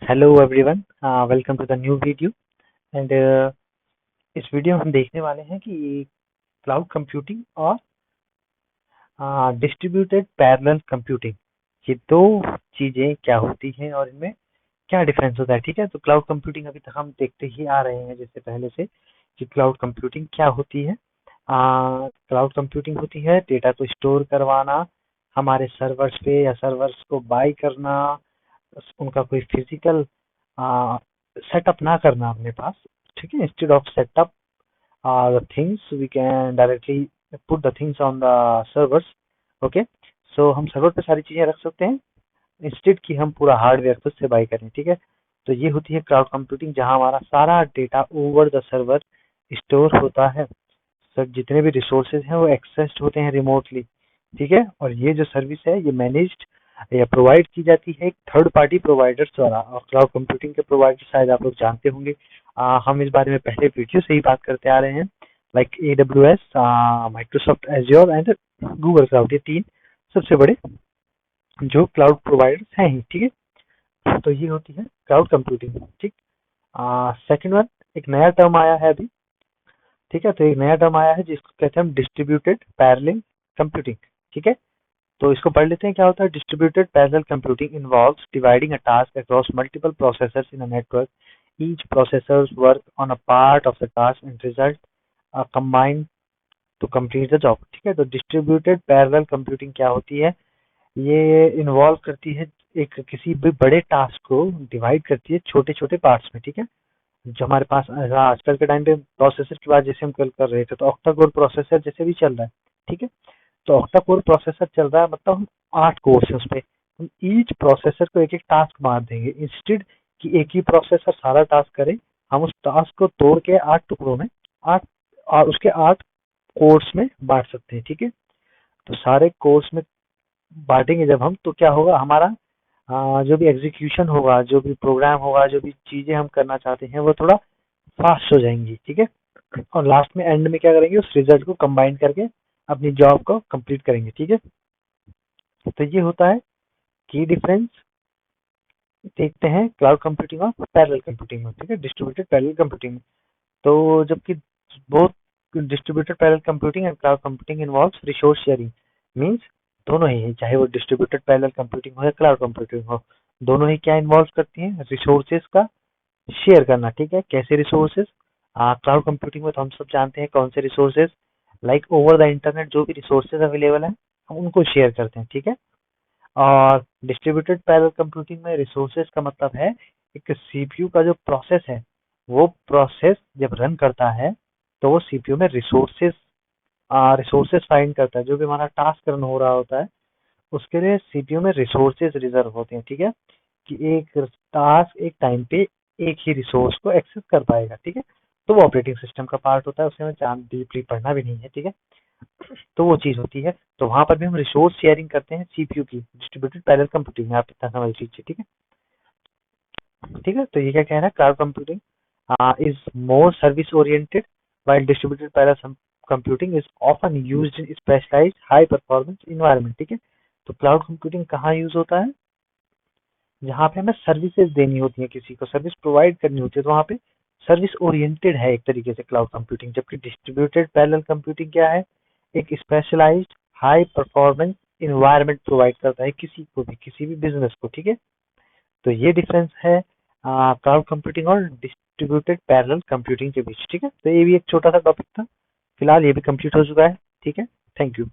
Hello everyone, welcome to the new video. And इस video में हम देखने वाले हैं कि क्लाउड कंप्यूटिंग और डिस्ट्रीब्यूटेड पैरेलल कंप्यूटिंग, ये दो चीजें क्या होती हैं और इनमें क्या डिफरेंस होता है। ठीक है, तो क्लाउड कंप्यूटिंग अभी तक हम देखते ही आ रहे हैं जैसे पहले से कि क्लाउड कंप्यूटिंग क्या होती है। क्लाउड कंप्यूटिंग होती है डेटा को स्टोर करवाना हमारे सर्वर्स पे या सर्वर्स को बाय करना, उनका कोई फिजिकल सेटअप ना करना अपने पास। ठीक है, instead of setup the things we can directly put the things on the servers. Okay, so हम सर्वर पे सारी चीजें रख सकते हैं इंस्टेड कि हम पूरा हार्डवेयर खुद से बाई करें। ठीक है, तो ये होती है क्लाउड कंप्यूटिंग जहां हमारा सारा data over the server store होता है। सर जितने भी रिसोर्सेज हैं वो एक्सेस होते हैं रिमोटली। ठीक है, और ये जो सर्विस है ये मैनेज्ड या प्रोवाइड की जाती है एक थर्ड पार्टी प्रोवाइडर्स द्वारा। और क्लाउड कंप्यूटिंग के प्रोवाइडर शायद आप लोग जानते होंगे। हम इस बारे में पहले वीडियो से ही बात करते आ रहे हैं, like AWS, Microsoft azure and Google cloud, ये तीन सबसे बड़े जो क्लाउड प्रोवाइडर्स हैं ही। ठीक है, तो ये होती है क्लाउड कंप्यूटिंग। ठीक, सेकंड वन, एक नया टर्म आया है अभी। ठीक है, तो एक नया टर्म आया है जिसको कहते हैं हम डिस्ट्रीब्यूटेड पैरेलल कंप्यूटिंग। ठीक है, तो इसको पढ़ लेते हैं क्या होता है। Distributed parallel computing involves dividing a task across multiple processors in a network. Each processors work on a part of the task and result combined to complete the job. ठीक है, तो डिस्ट्रीब्यूटेड पैरेलल कंप्यूटिंग क्या होती है, ये involve करती है एक किसी भी बड़े टास्क को डिवाइड करती है छोटे छोटे पार्ट्स में। ठीक है, जो हमारे पास आजकल के टाइम पे प्रोसेसर की बात जैसे हम कल कर रहे थे, तो ऑक्टा कोर प्रोसेसर जैसे भी चल रहा है। ठीक है, तो ऑक्टा कोर प्रोसेसर चल रहा है, मतलब हम 8 कोर्स है उस पे, हम ईच प्रोसेसर को एक एक टास्क बांट देंगे इंस्टेड कि एक ही प्रोसेसर सारा टास्क करे। हम उस टास्क को तोड़ के 8 टुकड़ों में, 8 और उसके 8 कोर्स में बांट सकते हैं। ठीक है, तो सारे कोर्स में बांटेंगे जब हम, तो क्या होगा हमारा जो भी एग्जीक्यूशन होगा, जो भी प्रोग्राम होगा, जो भी चीजें हम करना चाहते हैं वो थोड़ा फास्ट हो जाएंगी। ठीक है, और लास्ट में एंड में क्या करेंगे, उस रिजल्ट को कंबाइन करके अपनी जॉब को कंप्लीट करेंगे। ठीक है, तो ये होता है की डिफरेंस। देखते हैं क्लाउड कंप्यूटिंग और पैरेलल कंप्यूटिंग में। ठीक है, डिस्ट्रीब्यूटेड पैरेलल कंप्यूटिंग में, तो जबकि both distributed parallel computing and cloud computing involves resource sharing, means दोनों ही है, चाहे वो डिस्ट्रीब्यूटेड पैरेलल कंप्यूटिंग हो या क्लाउड कंप्यूटिंग हो, दोनों ही क्या इन्वॉल्व करती हैं, रिसोर्सेज का शेयर करना। ठीक है, कैसे रिसोर्सेज, क्लाउड कंप्यूटिंग में तो हम सब जानते हैं कौन से resources, like over the internet जो भी रिसोर्सेज अवेलेबल है हम उनको शेयर करते हैं। ठीक है, और डिस्ट्रीब्यूटेड पैरेलल कंप्यूटिंग में रिसोर्सेज का मतलब है एक सीपीयू का जो प्रोसेस है, वो प्रोसेस जब रन करता है तो वो सीपीयू में रिसोर्सेज रिसोर्सेज फाइंड करता है। जो भी हमारा टास्क रन हो रहा होता है उसके लिए सीपीयू में रिसोर्सेज रिजर्व होते हैं। ठीक है, कि एक टास्क एक टाइम पे एक ही रिसोर्स को एक्सेस कर पाएगा। ठीक है, तो वो ऑपरेटिंग सिस्टम का पार्ट होता है, उसे हमें जान डीपली पढ़ना भी नहीं है। ठीक है, तो वो चीज होती है, तो वहां पर भी हम रिसोर्स शेयरिंग करते हैं सीपीयू की, डिस्ट्रीब्यूटेड पैरेलल कंप्यूटिंग में। आप इतना समझ लीजिए। ठीक है, ठीक है, तो ये क्या कह रहा है, cloud computing is more service oriented while distributed parallel computing is often used in specialized high performance environment। ठीक है, तो क्लाउड कंप्यूटिंग कहाँ यूज होता है, जहाँ पे हमें सर्विसेज देनी होती है, किसी को सर्विस प्रोवाइड करनी होती है, तो वहाँ पे सर्विस ओरिएंटेड है एक तरीके से क्लाउड कंप्यूटिंग। जबकि डिस्ट्रीब्यूटेड पैरेलल कंप्यूटिंग क्या है, एक specialised high performance environment provide करता है किसी को भी, किसी भी बिजनेस को। ठीक है, तो ये डिफरेंस है क्लाउड कंप्यूटिंग और डिस्ट्रीब्यूटेड पैरेलल कंप्यूटिंग के बीच। ठीक है, तो ये भी एक छोटा सा टॉपिक था, फिलहाल ये भी कंप्लीट हो चुका है। ठीक है, थैंक यू।